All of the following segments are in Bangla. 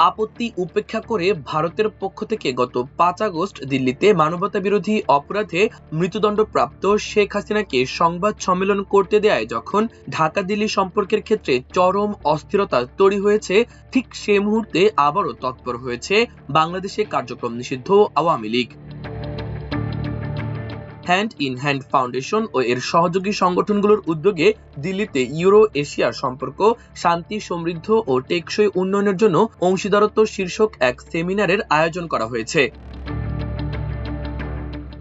আপত্তি উপেক্ষা করে ভারতের পক্ষ থেকে গত ৫ আগস্ট দিল্লিতে মানবতাবিরোধী অপরাধে মৃত্যুদণ্ডপ্রাপ্ত শেখ হাসিনাকে সংবাদ সম্মেলন করতে দেয়ায় যখন ঢাকা-দিল্লি সম্পর্কের ক্ষেত্রে চরম অস্থিরতা তৈরি হয়েছে, ঠিক সে মুহূর্তে আবারও তৎপর হয়েছে বাংলাদেশে কার্যক্রম নিষিদ্ধ Awami League. Hand in hand foundation ও এর সহযোগী সংগঠনগুলোর উদ্যোগে দিল্লিতে ইউরো এশিয়ার সম্পর্ক শান্তি, সমৃদ্ধ ও টেকসই উন্নয়নের জন্য অংশীদারত্ব শীর্ষক এক সেমিনারের আয়োজন করা হয়েছে।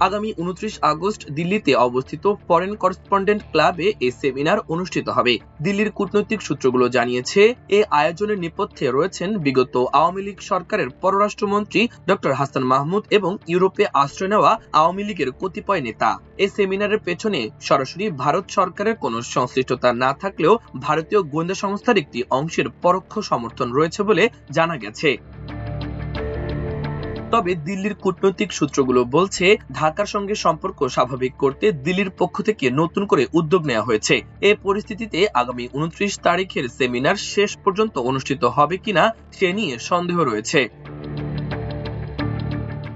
আগামী ২৯ আগস্ট দিল্লিতে অবস্থিত ফরেন করেসপন্ডেন্ট ক্লাবে এই সেমিনার অনুষ্ঠিত হবে। দিল্লির কূটনৈতিক সূত্রগুলো জানিয়েছে, এ আয়োজনের নেপথ্যে রয়েছেন বিগত আওয়ামী লীগ সরকারের পররাষ্ট্রমন্ত্রী ডক্টর হাসান মাহমুদ এবং ইউরোপে আশ্রয় নেওয়া আওয়ামী লীগের কতিপয় নেতা। এই সেমিনারের পেছনে সরাসরি ভারত সরকারের কোনো সংশ্লিষ্টতা না থাকলেও ভারতীয় গোয়েন্দা সংস্থার একটি অংশের পরোক্ষ সমর্থন রয়েছে বলে জানা গেছে। তবে দিল্লির কূটনৈতিক সূত্রগুলো বলছে, ঢাকার সঙ্গে সম্পর্ক স্বাভাবিক করতে দিল্লির পক্ষ থেকে নতুন করে উদ্যোগ নেওয়া হয়েছে। এ পরিস্থিতিতে আগামী ২৯ তারিখের সেমিনার শেষ পর্যন্ত অনুষ্ঠিত হবে কিনা সে নিয়ে সন্দেহ রয়েছে।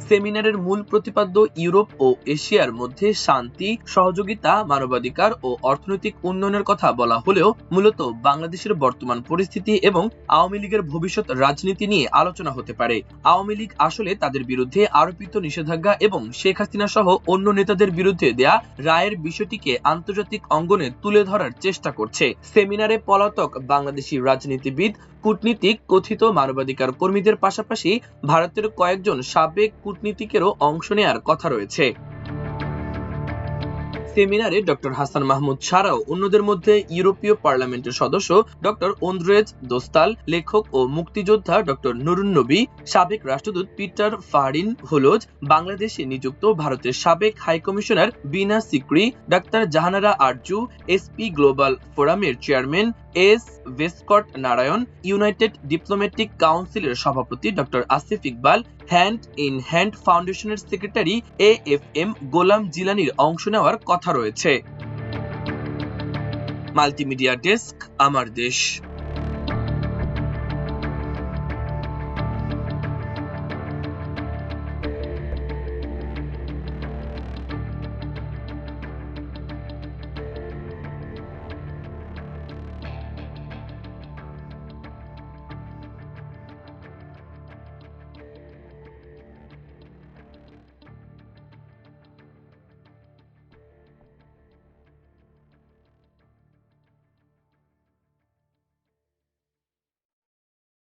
সেমিনারের মূল প্রতিপাদ্য ইউরোপ ও এশিয়ার মধ্যে শান্তি, সহযোগিতা, মানবাধিকার ও অর্থনৈতিক উন্নয়নের কথা বলা হলেও মূলত বাংলাদেশের বর্তমান পরিস্থিতি এবং আওয়ামী লীগের ভবিষ্যৎ রাজনীতি নিয়ে আলোচনা হতে পারে। আওয়ামী লীগ আসলে তাদের বিরুদ্ধে আরোপিত নিষেধাজ্ঞা এবং শেখ হাসিনা সহ অন্য নেতাদের বিরুদ্ধে দেয়া রায়ের বিষয়টিকে আন্তর্জাতিক অঙ্গনে তুলে ধরার চেষ্টা করছে। সেমিনারে পলাতক বাংলাদেশি রাজনীতিবিদ, কূটনীতিক, কথিত মানবাধিকার কর্মীদের পাশাপাশি ভারতের কয়েকজন সাবেক কূটনীতিকেরও অংশ নেয়ার কথা রয়েছে। সেমিনারে ডক্টর হাসান মাহমুদ ছাড়াও অন্যদের মধ্যে ইউরোপীয় পার্লামেন্টের সদস্য ডক্টর ওন্দ্রেজ দোস্তাল, লেখক ও মুক্তিযোদ্ধা ডক্টর নুরুন নবী, সাবেক রাষ্ট্রদূত পিটার ফাহরিন হোলোজ, বাংলাদেশে নিযুক্ত ভারতের সাবেক high commissioner Veena Sikri, doctor Jahanara Arju, SP global ফোরামের chairman S Venkat Narayan, united diplomatic কাউন্সিলের সভাপতি doctor Asif Iqbal, hand in hand ফাউন্ডেশনের সেক্রেটারি AFM গোলাম জিলানির অংশ নেওয়ার কথা রয়েছে। মাল্টিমিডিয়া ডেস্ক, আমার দেশ।